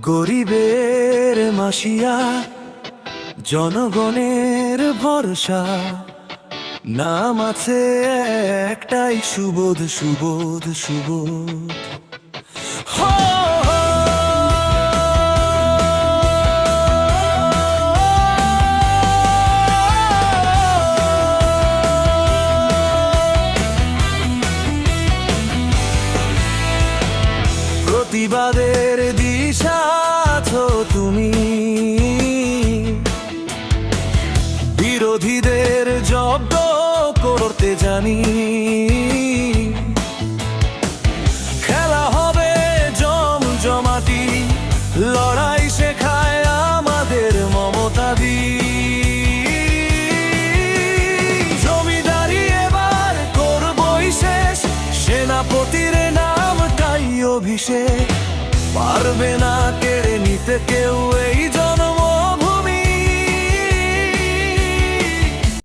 গরিবের মাসিয়া, জনগণের ভরসা, নাম আছে একটাই, সুবোধ সুবোধ সুবোধ। হো, হো। প্রতিবাদের দিশা আছো তুমি, বিরোধীদের জব্দ করতে জানি। খেলা হবে জমজমাটি, লড়াই শেখায় আমাদের মমতাদি। জমিদারি এবার করবই শেষ, সেনাপতির নামটাই অভিষেক। পারবে না কেড়ে নিতে কেউ